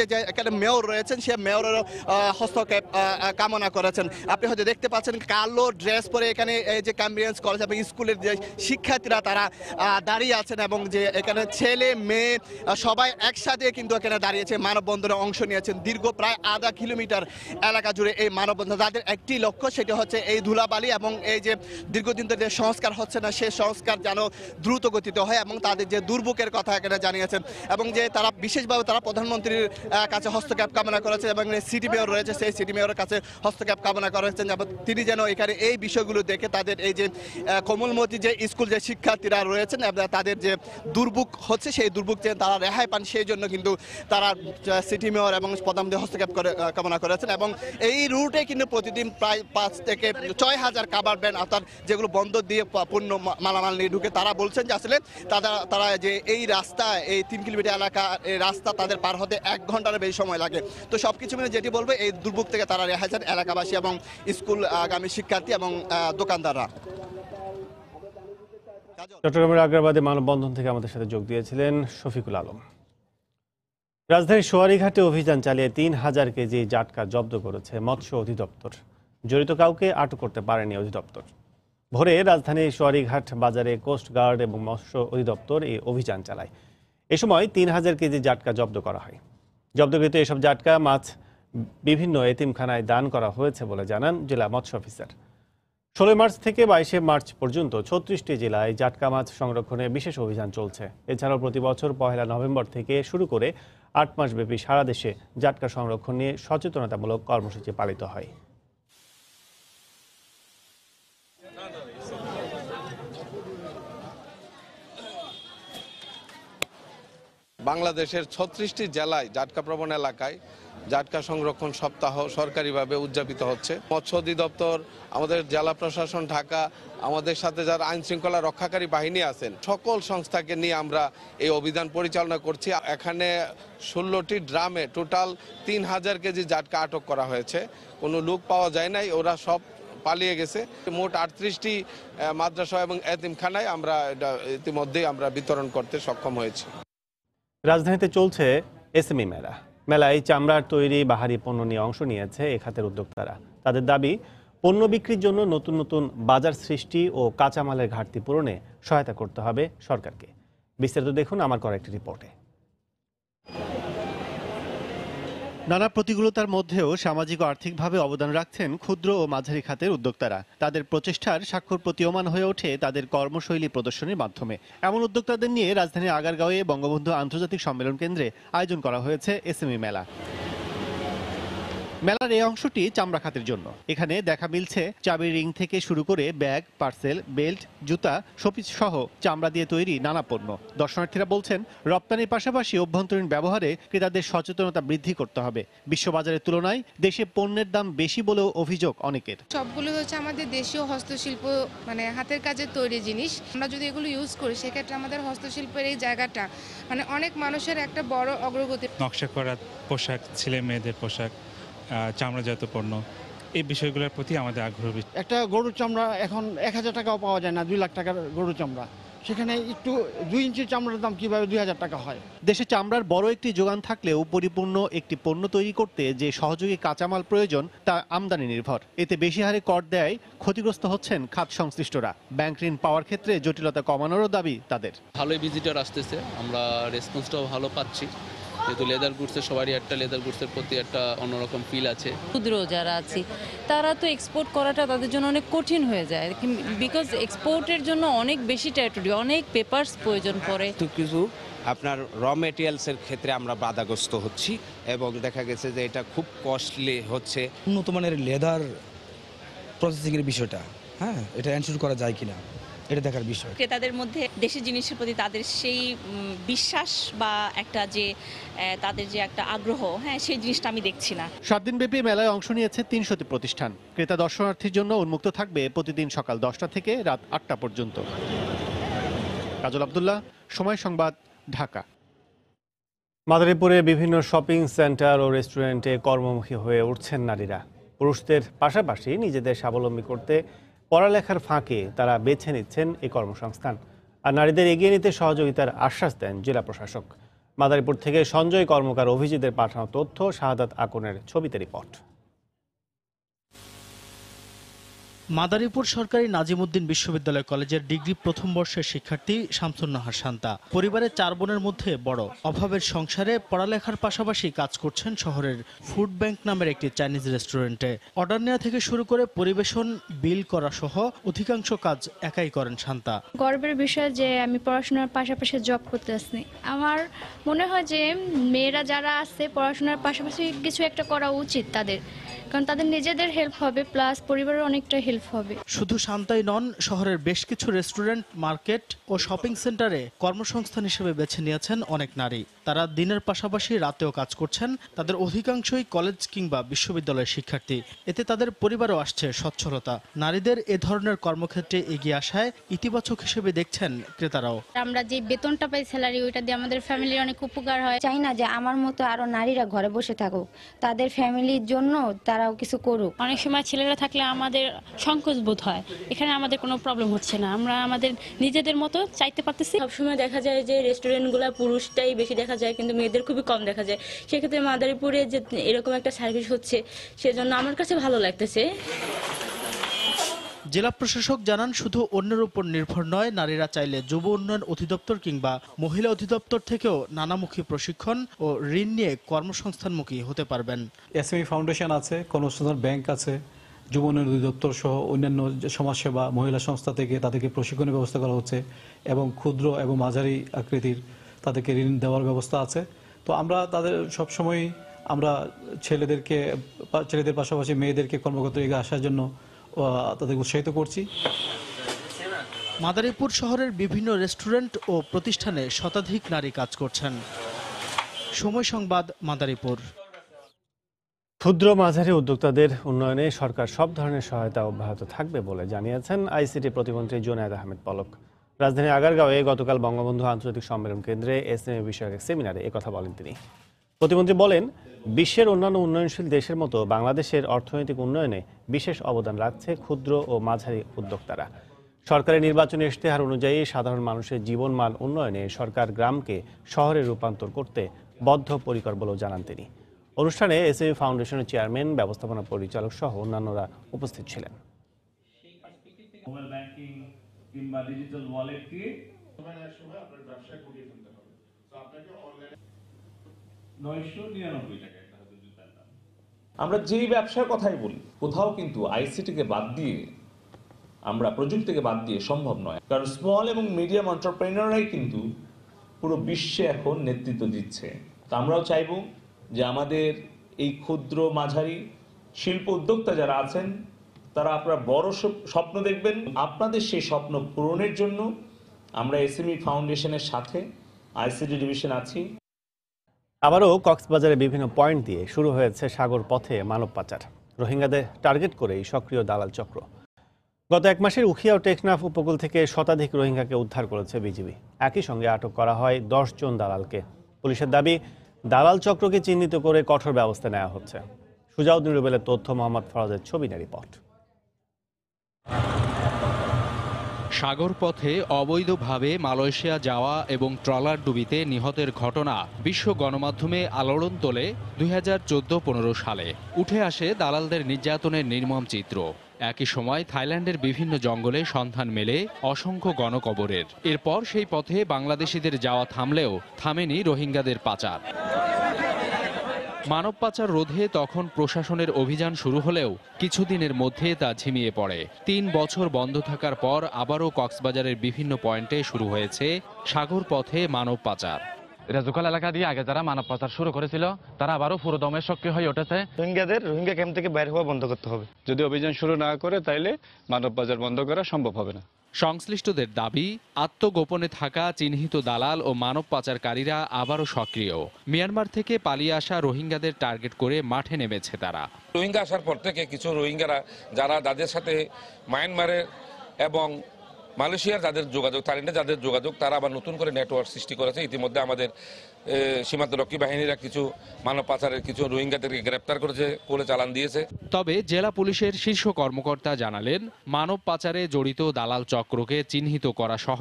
Speaker 9: যে এখানে মেয়র রয়েছেন, সে মেয়রেরও হস্তক্ষেপ কামনা করেছেন। আপনি হয়তো দেখতে পাচ্ছেন কালো ড্রেস পরে এখানে এই যে ক্যাম্ব্রিয়ান্স কলেজ এবং স্কুলের যে শিক্ষার্থীরা তারা দাঁড়িয়ে আছেন এবং যে এখানে ছেলে মেয়ে সবাই একসাথে কিন্তু এখানে দাঁড়িয়েছে, মানববন্ধনে অংশ নিয়েছেন। দীর্ঘ প্রায় আধা কিলোমিটার এলাকা জুড়ে এই মানববন্ধন, তাদের একটি লক্ষ্য, সেটা হচ্ছে এই ধুলাবালি এবং এই যে দীর্ঘদিন ধরে যে সংস্কার হচ্ছে না সেই সংস্কার যেন দ্রুত গতিতে হয় এবং তাদের যে দুর্ভোগের কথা এখানে জানিয়েছেন। এবং যে তারা বিশেষভাবে তারা প্রধানমন্ত্রীর কাছে হস্তক্ষেপ কামনা করেছেন এবং সিটি মেয়র রয়েছে সেই সিটি মেয়রের কাছে হস্তক্ষেপ কামনা করেছেন এবং তিনি যেন এখানে এই বিষয়গুলো দেখে তাদের এই যে কোমলমতি যে স্কুল যে শিক্ষার্থীরা রয়েছেন তাদের যে দুর্ভোগ হচ্ছে সেই দুর্ভোগ থেকে তারা রেহাই পান, সেই জন্য কিন্তু তারা সিটি মেয়র এবং প্রধানমন্ত্রী হস্তক্ষেপ কামনা করেছেন। এবং এই রুটে কিন্তু প্রতিদিন প্রায় 5 থেকে 6,000 কাভার ভ্যান অর্থাৎ যেগুলো বন্দর দিয়ে পণ্য মালামাল নিয়ে ঢুকে, তারা বলছেন যে আসলে তারা যে এই রাস্তা, এই 3 কিলোমিটার এলাকা এই রাস্তা তাদের পার হতে 1 ঘন্টার বেশি সময় লাগে। তো সবকিছু মিলে যেটি বলবে এই দুর্ভোগ থেকে তারা রেহাই চান এলাকাবাসী এবং স্কুল আগামী শিক্ষার্থী এবং দোকানদাররা।
Speaker 1: চট্টগ্রামের আগ্রাবাদে মানববন্ধন থেকে আমাদের সাথে যোগ দিয়েছিলেন শফিকুল আলম। রাজধানীর সোয়ারীঘাটে অভিযান চালিয়ে 3,000 কেজি জাটকা জব্দ করেছে মৎস্য অধিদপ্তর। জড়িত কাউকে আটক করতে পারেনি অধিদপ্তর। ভোরে রাজধানীর সোয়ারীঘাট বাজারে কোস্ট গার্ড এবং মৎস্য অধিদপ্তর এই অভিযান চালায়। এ সময় 3,000 কেজি জাটকা জব্দ করা হয়। জব্দকৃত এসব জাটকা মাছ বিভিন্ন এতিমখানায় দান করা হয়েছে বলে জানান জেলা মৎস্য অফিসার। 16 মার্চ থেকে 22 মার্চ পর্যন্ত 36টি জেলায় জাটকা মাছ সংরক্ষণে বিশেষ অভিযান চলছে। এছাড়াও প্রতি বছর 1 নভেম্বর থেকে শুরু করে 8 মাসব্যাপী সারা দেশে জাটকা সংরক্ষণ নিয়ে সচেতনতামূলক কর্মসূচি পালিত হয়।
Speaker 2: বাংলাদেশের 36টি জেলায় জাটকা প্রবণ এলাকায় জাটকা সংরক্ষণ সপ্তাহ সরকারিভাবে উদযাপিত হচ্ছে। মৎস্য অধিদপ্তর, আমাদের জেলা প্রশাসন ঢাকা, আমাদের সাথে যারা আইন শৃঙ্খলা রক্ষাকারী বাহিনী আছেন, সকল সংস্থাকে নিয়ে আমরা এই অভিযান পরিচালনা করছি। এখানে 16টি ড্রামে টোটাল 3,000 কেজি জাটকা আটক করা হয়েছে। কোনো লোক পাওয়া যায় নাই, ওরা সব পালিয়ে গেছে। মোট 38টি মাদ্রাসা এবং এতিমখানায় আমরা ইতিমধ্যেই আমরা বিতরণ করতে সক্ষম হয়েছি।
Speaker 1: রাজধানীতে চলছে এসএমই মেলা। মেলায় চামড়ার তৈরি বাহারি পণ্য নিয়ে অংশ নিয়েছে এ খাতের উদ্যোক্তারা। তাদের দাবি, পণ্য বিক্রির জন্য নতুন নতুন বাজার সৃষ্টি ও কাঁচামালের ঘাটতি পূরণে সহায়তা করতে হবে সরকারকে। বিস্তারিত দেখুন আমার করা একটি রিপোর্টে। নানা প্রতিকূলতার মধ্যেও সামাজিক ও আর্থিকভাবে অবদান রাখছেন ক্ষুদ্র ও মাঝারি খাতের উদ্যোক্তারা। তাদের প্রচেষ্টার স্বাক্ষর প্রতীয়মান হয়ে ওঠে তাদের কর্মশৈলী প্রদর্শনীর মাধ্যমে। এমন উদ্যোক্তাদের নিয়ে রাজধানীর আগারগাঁওয়ে বঙ্গবন্ধু আন্তর্জাতিক সম্মেলন কেন্দ্রে আয়োজন করা হয়েছে এসএমই মেলা। মেলার এই অংশটি চামড়া খাতের জন্য। এখানে দেখা মিলছে চাবির রিং থেকে শুরু করে ব্যাগ, পার্সেল, বেল্ট, জুতা, শোপিস সহ চামড়া দিয়ে তৈরি নানা পণ্য। দর্শনার্থীরা বলছেন, রপ্তানির পাশাপাশি অভ্যন্তরীণ ব্যবহারে ক্রেতাদের সচেতনতা বৃদ্ধি করতে হবে। বিশ্ববাজারের তুলনায় দেশে পণ্যের দাম বেশি বলেও অভিযোগ অনেকের।
Speaker 3: সবগুলো হচ্ছে আমাদের দেশীয় হস্তশিল্প, মানে হাতের কাজের তৈরি জিনিস। আমরা যদি এগুলো ইউজ করি সেক্ষেত্রে আমাদের হস্তশিল্পের এই জায়গাটা মানে অনেক মানুষের একটা বড় অগ্রগতি।
Speaker 4: নকশা করা পোশাক, ছেলে মেয়েদের পোশাক, চামড়াজাত পণ্য, এই বিষয়গুলোর প্রতি আমাদের আগ্রহ বেশি।
Speaker 6: একটা গরুর চামড়া এখন 1,000 টাকাও পাওয়া যায় না, 2 লাখ টাকার গরুর চামড়া। সেখানে একটু 2 ইঞ্চির চামড়ার দাম কিভাবে 2,000 টাকা হয়।
Speaker 1: দেশে চামড়ার বড় একটি যোগান থাকলেও পরিপূর্ণ একটি পণ্য তৈরি করতে যে সহযোগী কাঁচামাল প্রয়োজন তা আমদানি নির্ভর। এতে বেশি হারে কর দেয় ক্ষতিগ্রস্ত হচ্ছেন খাত সংশ্লিষ্টরা। ব্যাংক ঋণ পাওয়ার ক্ষেত্রে জটিলতা কমানোরও দাবি তাদের।
Speaker 8: ভালোই ভিজিটর আসতেছে, আমরা রেসপন্সটাও ভালো পাচ্ছি। যেহেতু লেদার গুডসের সবারই একটা লেদার গুডসের প্রতি একটা অন্যরকম ফিল আছে।
Speaker 26: ক্ষুদ্র যারা আছি তারা তো এক্সপোর্ট করাটা তাদের জন্য অনেক কঠিন হয়ে যায়, বিকজ এক্সপোর্টের জন্য অনেক বেশি টেরিটরি, অনেক পেপারস প্রয়োজন পড়ে।
Speaker 27: তো কিছু আপনার র মেটেরিয়ালসের ক্ষেত্রে আমরা বাধাগ্রস্ত হচ্ছি এবং দেখা গেছে যে এটা খুব কস্টলি হচ্ছে।
Speaker 28: উন্নত মানের লেদার প্রসেসিংয়ের বিষয়টা, হ্যাঁ, এটা এনশিওর করা যায় কিনা এটা দেখার বিষয়।
Speaker 29: ক্রেতাদের মধ্যে দেশি জিনিসের প্রতি তাদের সেই বিশ্বাস বা একটা যে তাদের যে একটা আগ্রহ, হ্যাঁ, সেই জিনিসটা আমি দেখছি না।
Speaker 1: 7 দিনব্যাপী মেলায় অংশ নিয়েছে 300টি প্রতিষ্ঠান। ক্রেতা দর্শনার্থীর জন্য উন্মুক্ত থাকবে প্রতিদিন সকাল 10টা থেকে রাত 8টা পর্যন্ত। কাজল আব্দুল্লাহ, সময় সংবাদ, ঢাকা। মাদারীপুরে বিভিন্ন শপিং সেন্টার ও রেস্টুরেন্টে কর্মমুখী হয়ে উঠছেন নারীরা। পুরুষদের পাশাপাশি নিজেদের স্বাবলম্বী করতে পড়ালেখার ফাঁকে তারা বেছে নিচ্ছেন এই কর্মসংস্থান। আর নারীদের এগিয়ে নিতে সহযোগিতার আশ্বাস দেন জেলা প্রশাসক। মাদারীপুর থেকে সঞ্জয় কর্মকার অভিজিতের পাঠানো তথ্য, শাহাদাত আকনের ছবিতে রিপোর্ট।
Speaker 30: মাদারীপুর সরকারি নাজিমউদ্দিন বিশ্ববিদ্যালয় কলেজের ডিগ্রি প্রথম বর্ষের শিক্ষার্থী শামসুন নাহার শান্তা। পরিবারের 4 বোনের মধ্যে বড়। অভাবের সংসারে পড়ালেখার পাশাপাশি কাজ করছেন শহরের ফুড ব্যাংক নামের একটি চাইনিজ রেস্টুরেন্টে। অর্ডার নেওয়া থেকে শুরু করে পরিবেশন, বিল করা সহ অধিকাংশ কাজ একাই করেন শান্তা।
Speaker 31: গর্বের বিষয় যে আমি পড়াশোনার পাশাপাশি জব করতে আসছি। আমার মনে হয় যে মেয়েরা যারা আছে পড়াশোনার পাশাপাশি কিছু একটা করা উচিত তাদের, কারণ তাদের নিজেদের হেল্প হবে প্লাস পরিবারের অনেকটা হেল্প হেল্প হবে।
Speaker 30: শুধু শান্তাই নন, শহরের বেশ কিছু রেস্টুরেন্ট, মার্কেট ও শপিং সেন্টারে কর্মসংস্থান হিসেবে বেছে নিয়েছেন অনেক নারী। তারা দিনের পাশাপাশি রাতেও কাজ করছেন। তাদের অধিকাংশই কলেজ কিংবা বিশ্ববিদ্যালয়ের শিক্ষার্থী। এতে তাদের পরিবারও আসছে সচ্ছলতা। নারীদের এ ধরনের কর্মক্ষেত্রে এগিয়ে আসায় ইতিবাচক হিসেবে দেখছেন ক্রেতারাও।
Speaker 31: আমরা যে বেতনটা পাই, স্যালারি, ওইটা দিয়ে আমাদের ফ্যামিলির অনেক উপকার হয়।
Speaker 5: চাই না যে আমার মতো আরো নারীরা ঘরে বসে থাকুক, তাদের ফ্যামিলির জন্য তারাও কিছু করুক।
Speaker 7: অনেক সময় ছেলেরা থাকলে আমাদের সংকোচ বোধ হয়, এখানে আমাদের কোনো প্রবলেম হচ্ছে না, আমরা আমাদের নিজেদের মতো চাইতে পারতেছি।
Speaker 10: সবসময় দেখা যায় যে রেস্টুরেন্টগুলো পুরুষটাই বেশি দেখা যায়, কিন্তু মেয়েদের খুবই কম দেখা যায়। সেক্ষেত্রে মাদারীপুরে যে এরকম একটা সার্ভিস হচ্ছে, সেজন্য আমার কাছে ভালো লাগতেছে।
Speaker 30: জেলা প্রশাসক জানান, শুধু অন্যের উপর নির্ভর নয়, নারীরা চাইলে যুব উন্নয়ন অধিদপ্তর কিংবা মহিলা অধিদপ্তর থেকেও নানামুখী প্রশিক্ষণ ও ঋণ নিয়ে কর্মসংস্থানমুখী হতে পারবেন।
Speaker 11: এসএমই ফাউন্ডেশন আছে, কর্মসংস্থান ব্যাংক আছে, যুব উন্নয়ন অধিদপ্তর সহ অন্যান্য সমাজসেবা মহিলা সংস্থা থেকে তাদেরকে প্রশিক্ষণের ব্যবস্থা করা হচ্ছে এবং ক্ষুদ্র এবং মাঝারি আকৃতির তাদেরকে ঋণ দেওয়ার ব্যবস্থা আছে। তো আমরা তাদের সবসময় আমরা ছেলেদের পাশাপাশি মেয়েদেরকে কর্মক্ষেত্রে এগিয়ে আসার জন্য তাদের উৎসাহিত করছি।
Speaker 30: মাদারীপুর শহরের বিভিন্ন রেস্টুরেন্ট ও প্রতিষ্ঠানে শতাধিক নারী কাজ করছেন। সময় সংবাদ, মাদারীপুর।
Speaker 1: ক্ষুদ্র মাঝারি উদ্যোক্তাদের উন্নয়নে সরকার সব ধরনের সহায়তা অব্যাহত থাকবে বলে জানিয়েছেন আইসিটি প্রতিমন্ত্রী জুনায়েদ আহমেদ পলক। রাজধানী আগারগাঁওয়ে গতকাল বঙ্গবন্ধু আন্তর্জাতিক সম্মেলন কেন্দ্রে এসএমই বিষয়ক এক সেমিনারে একথা বলেন তিনি। প্রতিমন্ত্রী বলেন, বিশ্বের অন্যান্য উন্নয়নশীল দেশের মতো বাংলাদেশের অর্থনৈতিক উন্নয়নে বিশেষ অবদান রাখছে ক্ষুদ্র ও মাঝারি উদ্যোক্তারা। সরকারের নির্বাচনী ইশতেহার অনুযায়ী সাধারণ মানুষের জীবনমান উন্নয়নে সরকার গ্রামকে শহরে রূপান্তর করতে বদ্ধপরিকর বলেও জানান তিনি। অনুষ্ঠানে এসএমই ফাউন্ডেশনের চেয়ারম্যান, ব্যবস্থাপনা পরিচালক সহ অন্যান্যরা উপস্থিত ছিলেন।
Speaker 12: আমরা যেই ব্যবসার কথাই বলি, কোথাও কিন্তু আইসিটিকে বাদ দিয়ে, আমরা প্রযুক্তিকে বাদ দিয়ে সম্ভব নয়। কারণ স্মল এবং মিডিয়াম এন্টারপ্রেনাররাই কিন্তু পুরো বিশ্বে এখন নেতৃত্ব দিচ্ছে। তো আমরাও চাইব যে আমাদের এই ক্ষুদ্র মাঝারি শিল্প উদ্যোক্তা যারা আছেন, তারা আপনারা বড় স্বপ্ন দেখবেন। আপনাদের সেই স্বপ্ন পূরণের জন্য আমরা এসএমই ফাউন্ডেশনের সাথে আইসিটি ডিভিশন আছি।
Speaker 1: আবারও কক্সবাজারে বিভিন্ন পয়েন্ট দিয়ে শুরু হয়েছে সাগর পথে মানব পাচার। রোহিঙ্গাদের টার্গেট করেই সক্রিয় দালাল চক্র। গত এক মাসের উখিয়া ও টেকনাফ উপকূল থেকে শতাধিক রোহিঙ্গাকে উদ্ধার করেছে বিজিবি। একই সঙ্গে আটক করা হয় 10 জন দালালকে। পুলিশের দাবি, দালাল চক্রকে চিহ্নিত করে কঠোর ব্যবস্থা নেওয়া হচ্ছে। সুজাউদ্দিন রুবেলের তথ্য, মোহাম্মদ ফরাজের ছবি নিয়ে রিপোর্ট।
Speaker 13: সাগর পথে অবৈধভাবে মালয়েশিয়া যাওয়া এবং ট্রলার ডুবিতে নিহতের ঘটনা বিশ্ব গণমাধ্যমে আলোড়ন তোলে 2014-15 সালে। উঠে আসে দালালদের নির্যাতনের নির্মম চিত্র। একই সময় থাইল্যান্ডের বিভিন্ন জঙ্গলে সন্ধান মেলে অসংখ্য গণকবরের। এরপর সেই পথে বাংলাদেশিদের যাওয়া থামলেও থামেনি রোহিঙ্গাদের পাচার। মানব পাচার রোধে তখন প্রশাসনের অভিযান শুরু হলেও কিছুদিনের মধ্যে তা ঝিমিয়ে পড়ে। 3 বছর বন্ধ থাকার পর আবারও কক্সবাজারের বিভিন্ন পয়েন্টে শুরু হয়েছে সাগর পথে মানব পাচার।
Speaker 14: রাজুকাল এলাকা দিয়ে আগে যারা মানব পাচার শুরু করেছিল, তারা আবারও পুরো দমে সক্রিয় হয়ে উঠেছে।
Speaker 15: রোহিঙ্গা ক্যাম্প থেকে বাইরে হওয়া বন্ধ করতে হবে।
Speaker 16: যদি অভিযান শুরু না করে, তাইলে মানব পাচার বন্ধ করা সম্ভব হবে না।
Speaker 13: সংশ্লিষ্টদের দাবি, আত্মগোপনে থাকা চিহ্নিত দালাল ও মানব পাচারকারীরা আবারও সক্রিয়। মিয়ানমার থেকে পালিয়ে আসা রোহিঙ্গাদের টার্গেট করে মাঠে নেমেছে তারা।
Speaker 17: রোহিঙ্গা আসার পর থেকে কিছু রোহিঙ্গারা যারা যাদের সাথে মায়ানমারের এবং মালয়েশিয়ার যাদের যোগাযোগ, থাইল্যান্ডে যাদের যোগাযোগ, তারা আবার নতুন করে নেটওয়ার্ক সৃষ্টি করেছে। ইতিমধ্যে আমাদের সীমান্তরক্ষী বাহিনীরা কিছু মানব পাচারের কিছু রোহিঙ্গাদেরকে গ্রেপ্তার করেছে, কোলে চালান দিয়েছে।
Speaker 13: তবে জেলা পুলিশের শীর্ষ কর্মকর্তা জানালেন, মানব পাচারে জড়িত দালাল চক্রকে চিহ্নিত করা সহ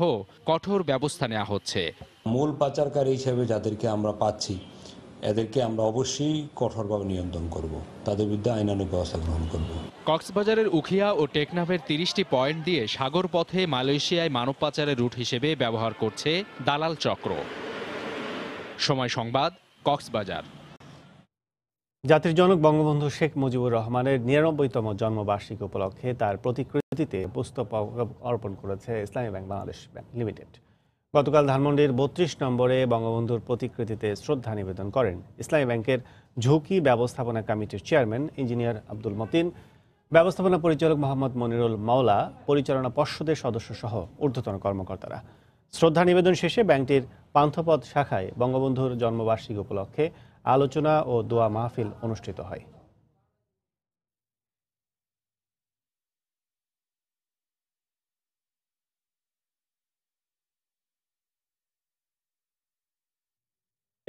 Speaker 13: কঠোর ব্যবস্থা নেওয়া হচ্ছে।
Speaker 18: মূল পাচারকারী হিসেবে যাদেরকে আমরা পাচ্ছি, এদেরকে আমরা অবশ্যই কঠোরভাবে নিয়ন্ত্রণ করব, তাদের বিরুদ্ধে আইনানুগ ব্যবস্থা গ্রহণ করব।
Speaker 13: কক্সবাজারের উখিয়া ও টেকনাফের 30টি পয়েন্ট দিয়ে সাগর পথে মালয়েশিয়ায় মানব পাচারের রুট হিসেবে ব্যবহার করছে দালাল চক্র। সময় সংবাদ, কক্সবাজার।
Speaker 1: জাতির জনক বঙ্গবন্ধু শেখ মুজিবুর রহমানের 99তম জন্মবার্ষিকী উপলক্ষে তার প্রতিকৃতিতে পুষ্প অর্পণ করেছে ইসলামী ব্যাংক বাংলাদেশ লিমিটেড। গতকাল ধানমন্ডির 32 নম্বরে বঙ্গবন্ধুর প্রতিকৃতিতে শ্রদ্ধা নিবেদন করেন ইসলামী ব্যাংকের ঝুঁকি ব্যবস্থাপনা কমিটির চেয়ারম্যান ইঞ্জিনিয়ার আব্দুল মতিন। ব্যবস্থাপনা পরিচালক মোহাম্মদ মনিরুল মাওলা, পরিচালনা পর্ষদের সদস্য সহ ঊর্ধ্বতন কর্মকর্তারা। শ্রদ্ধা নিবেদন শেষে ব্যাংকটির পান্থপথ শাখায় বঙ্গবন্ধুর জন্মবার্ষিকী উপলক্ষে আলোচনা ও দোয়া মাহফিল অনুষ্ঠিত হয়।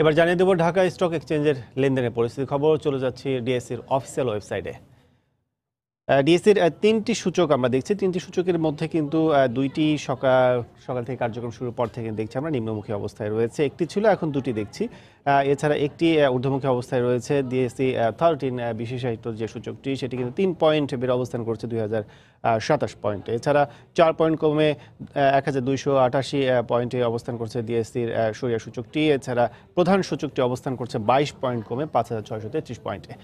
Speaker 1: এবার জানিয়ে দেব ঢাকা স্টক এক্সচেঞ্জের লেনদেনের পরিস্থিতি খবর। চলে যাচ্ছি ডিএসসির অফিসিয়াল ওয়েবসাইটে। ডিএসসির 3টি সূচক আমরা দেখছি। 3টি সূচকের মধ্যে কিন্তু 2টি সকাল থেকে কার্যক্রম শুরুর পর থেকে দেখছি আমরা নিম্নমুখী অবস্থায় রয়েছে। একটি ছিল, এখন 2টি দেখছি। এছাড়া একটি ঊর্ধ্বমুখী অবস্থায় রয়েছে। ডিএসসি 13 বিশেষায়িত যে সূচকটি, সেটি কিন্তু 3 পয়েন্ট বেড়ে অবস্থান করছে 2027 পয়েন্টে। এছাড়া 4 পয়েন্ট কমে 1288 পয়েন্টে অবস্থান করছে ডিএসসির সরিয়া সূচকটি। এছাড়া প্রধান সূচকটি অবস্থান করছে 22 পয়েন্ট কমে 5633 পয়েন্টে।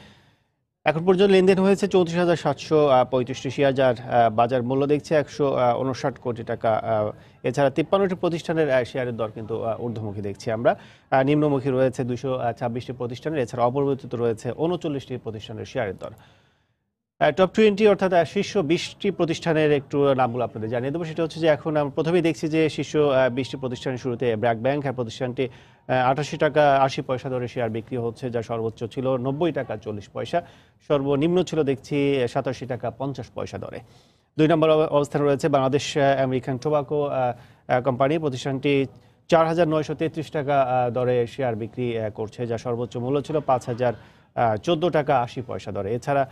Speaker 1: এখন পর্যন্ত লেনদেন হয়েছে 34,735 শেয়ার, যার বাজার মূল্য দেখছে 159 কোটি টাকা। এছাড়া 53টি প্রতিষ্ঠানের শেয়ারের দর কিন্তু ঊর্ধ্বমুখী দেখছি আমরা। নিম্নমুখী রয়েছে 226টি প্রতিষ্ঠানের। এছাড়া অপরিবর্তিত রয়েছে 39টি প্রতিষ্ঠানের শেয়ারের দর। টপ 20 অর্থাৎ শীর্ষ 20টি প্রতিষ্ঠানের একটু নামগুলো আপনাদের জানিয়ে দেবো। সেটা হচ্ছে যে এখন আমরা প্রথমেই দেখছি যে শীর্ষ 20টি প্রতিষ্ঠানের শুরুতে ব্র্যাক ব্যাংক, প্রতিষ্ঠানটি 88 টাকা 80 পয়সা দরে শেয়ার বিক্রি হচ্ছে, যা সর্বোচ্চ ছিল 90 টাকা 40 পয়সা, সর্বনিম্ন ছিল দেখছি 87 টাকা 50 পয়সা দরে। 2 নম্বর অবস্থানে রয়েছে বাংলাদেশ আমেরিকান টোবাকো কোম্পানি। প্রতিষ্ঠানটি 4,933 টাকা দরে শেয়ার বিক্রি করছে, যা সর্বোচ্চ মূল্য ছিল 5,014 টাকা 80 পয়সা দরে। এছাড়া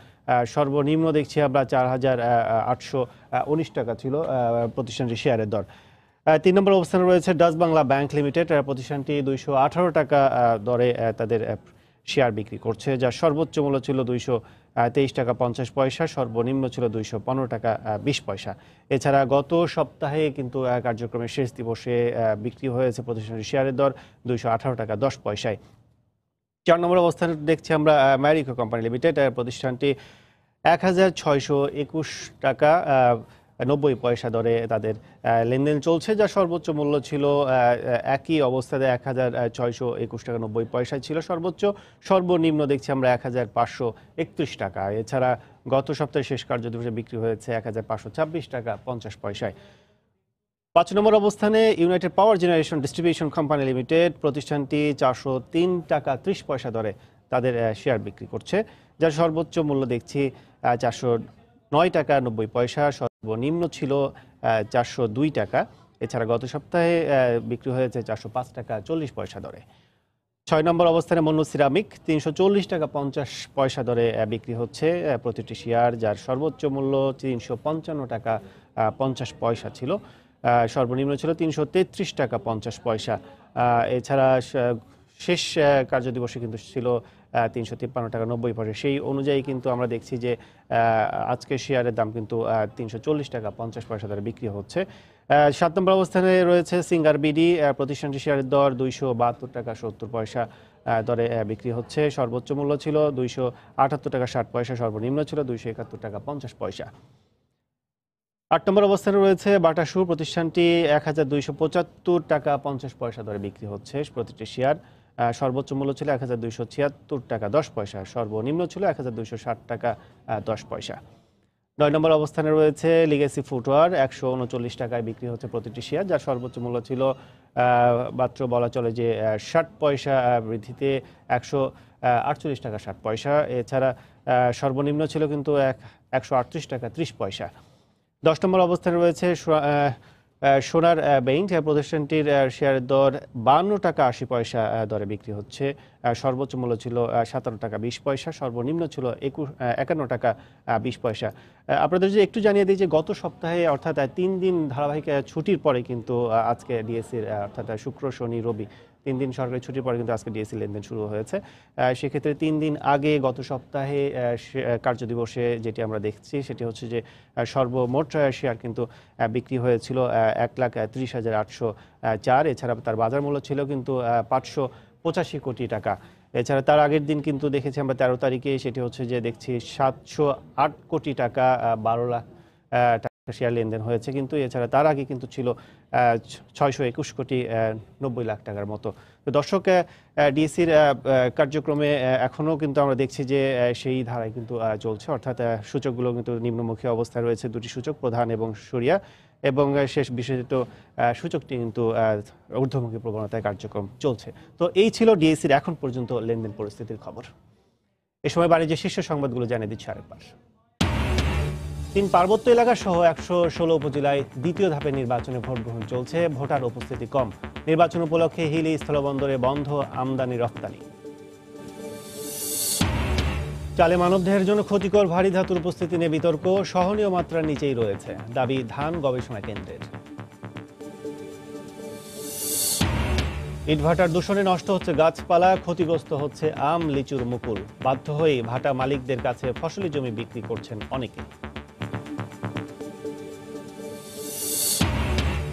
Speaker 1: সর্বনিম্ন দেখছি আমরা 4,819 টাকা ছিল প্রতিষ্ঠানটির শেয়ারের দর। 3 নম্বর অবস্থানে রয়েছে ডাচ বাংলা ব্যাংক লিমিটেড। প্রতিষ্ঠানটি 218 টাকা দরে তাদের শেয়ার বিক্রি করছে, যার সর্বোচ্চ মূল্য ছিল 223 টাকা 50 পয়সা, সর্বনিম্ন ছিল 215 টাকা 20 পয়সা। এছাড়া গত সপ্তাহে কিন্তু কার্যক্রমের শেষ দিবসে বিক্রি হয়েছে প্রতিষ্ঠানটির শেয়ারের দর 218 টাকা 10 পয়সায়। 4 নম্বর অবস্থানে দেখছি আমরা ম্যারিকো কোম্পানি লিমিটেড। প্রতিষ্ঠানটি 1,621 টাকা 90 পয়সা দরে তাদের লেনদেন চলছে, যার সর্বোচ্চ মূল্য ছিল একই অবস্থাতে 1,621 টাকা 90 পয়সায় ছিল সর্বোচ্চ। সর্বনিম্ন দেখছি আমরা 1,531 টাকা। এছাড়া গত সপ্তাহে শেষ কার্যদিবসে বিক্রি হয়েছে 1,526 টাকা 50 পয়সায়। 5 নম্বর অবস্থানে ইউনাইটেড পাওয়ার জেনারেশন ডিস্ট্রিবিউশন কোম্পানি লিমিটেড। প্রতিষ্ঠানটি 403 টাকা 30 পয়সা দরে তাদের শেয়ার বিক্রি করছে, যার সর্বোচ্চ মূল্য দেখছি 409 টাকা 90 পয়সা, সর্বনিম্ন ছিল 402 টাকা। এছাড়া গত সপ্তাহে বিক্রি হয়েছে 405 টাকা 40 পয়সা দরে। 6 নম্বর অবস্থানে মন্নু সিরামিক 340 টাকা 50 পয়সা দরে বিক্রি হচ্ছে প্রতিটি শেয়ার, যার সর্বোচ্চ মূল্য 355 টাকা 50 পয়সা ছিল, সর্বনিম্ন ছিল 333 টাকা 50 পয়সা। এছাড়া শেষ কার্যদিবসে কিন্তু ছিল 353 টাকা 90 পয়সা। সেই অনুযায়ী কিন্তু আমরা দেখছি যে আজকে শেয়ারের দাম কিন্তু 340 টাকা 50 পয়সা দরে বিক্রি হচ্ছে। 7 নম্বর অবস্থানে রয়েছে সিঙ্গার বিডি। প্রতিষ্ঠানটি শেয়ারের দর 272 টাকা 70 পয়সা দরে বিক্রি হচ্ছে, সর্বোচ্চ মূল্য ছিল 278 টাকা 60 পয়সা, সর্বনিম্ন ছিল 271 টাকা 50 পয়সা। 8 নম্বর অবস্থানে রয়েছে বাটা শু। প্রতিষ্ঠানটি 1,275 টাকা 50 পয়সা দরে বিক্রি হচ্ছে প্রতিটি শেয়ার, সর্বোচ্চ মূল্য ছিল 1,276 টাকা 10 পয়সা, সর্বনিম্ন ছিল 1,260 টাকা 10 পয়সা। 9 নম্বর অবস্থানে রয়েছে লিগেসি ফুটওয়ার। 139 টাকায় বিক্রি হচ্ছে প্রতিটি শেয়ার, যার সর্বোচ্চ মূল্য ছিল মাত্র বলা চলে যে 60 পয়সা বৃদ্ধিতে 148 টাকা 60 পয়সা। এছাড়া সর্বনিম্ন ছিল কিন্তু 138 টাকা 30 পয়সা। 10 নম্বর অবস্থানে রয়েছে সোনার ব্যাংক। প্রতিষ্ঠানটির শেয়ারের দর 52 টাকা 80 পয়সা দরে বিক্রি হচ্ছে, সর্বোচ্চ মূল্য ছিল 57 টাকা 20 পয়সা, সর্বনিম্ন ছিল 51 টাকা 20 পয়সা। আপনাদের যে একটু জানিয়ে দিই যে গত সপ্তাহে অর্থাৎ 3 দিন ধারাবাহিক ছুটির পরে কিন্তু আজকে ডিএসসির অর্থাৎ শুক্র শনি রবি 3 দিন সরকারি ছুটির পরে কিন্তু আজকে ডিএসসি লেনদেন শুরু হয়েছে। সেক্ষেত্রে 3 দিন আগে গত সপ্তাহে কার্যদিবসে যেটি আমরা দেখছি সেটি হচ্ছে যে সর্বমোট শেয়ার কিন্তু বিক্রি হয়েছিল 1,30,804। এছাড়া তার বাজার মূল্য ছিল কিন্তু 585 কোটি টাকা। এছাড়া তার আগের দিন কিন্তু দেখেছি আমরা 13 তারিখে, সেটি হচ্ছে যে দেখছি 708 কোটি টাকা 12 লাখ শেয়ার লেনদেন হয়েছে, কিন্তু এছাড়া তার আগে কিন্তু ছিল 621 কোটি 90 লাখ টাকার মতো। তো দর্শক, ডিএসসির কার্যক্রমে এখনও কিন্তু আমরা দেখছি যে সেই ধারায় কিন্তু চলছে, অর্থাৎ সূচকগুলো কিন্তু নিম্নমুখী অবস্থায় রয়েছে, দুটি সূচক প্রধান এবং সরিয়া, এবং শেষ বিশেষিত সূচকটি কিন্তু ঊর্ধ্বমুখী প্রবণতায় কার্যক্রম চলছে। তো এই ছিল ডিএসসির এখন পর্যন্ত লেনদেন পরিস্থিতির খবর। এ সময় বাণিজ্যের শীর্ষ সংবাদগুলো জানিয়ে দিচ্ছে আরেকবার। 3 পার্বত্য এলাকা সহ 116 উপজেলায় দ্বিতীয় ধাপের নির্বাচনে ভোট গ্রহণ চলছে। ভোটার উপস্থিতি কম। নির্বাচন উপলক্ষে হিলি স্থলবন্দরে বন্ধ আমদানি রপ্তানি। চালে মানবদেহের জন্য ক্ষতিকর ভারী ধাতুর উপস্থিতি নিয়ে বিতর্ক। সহনীয় মাত্রার নিচেই রয়েছে, দাবি ধান গবেষণা কেন্দ্রের। ইটভাটার দূষণে নষ্ট হচ্ছে গাছপালা, ক্ষতিগ্রস্ত হচ্ছে আম লিচুর মুকুল। বাধ্য হয়ে ভাটা মালিকদের কাছে ফসলি জমি বিক্রি করছেন অনেকে।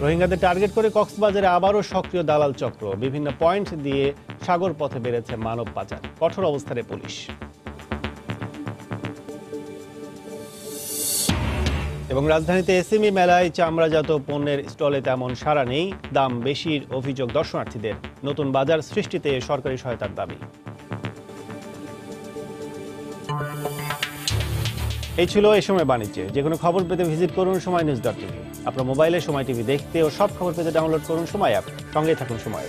Speaker 1: রোহিঙ্গাদের টার্গেট করে কক্সবাজারে আবারও সক্রিয় দালাল চক্র। বিভিন্ন পয়েন্ট দিয়ে সাগর পথে বেড়েছে মানব পাচার। কঠোর অবস্থানে পুলিশ। এবং রাজধানীতে এসএমই মেলায় চামড়াজাত পণ্যের স্টলে তেমন সাড়া নেই, দাম বেশির অভিযোগ দর্শনার্থীদের। নতুন বাজার সৃষ্টিতে সরকারি সহায়তার দাবি। এই ছিল এ সময় বাণিজ্যে। যে কোনো খবর পেতে ভিজিট করুন সময়.news.tv। আপনার মোবাইলে সময় টিভি দেখতে ও সব খবর পেতে ডাউনলোড করুন সময় অ্যাপ। সঙ্গেই থাকুন সময়।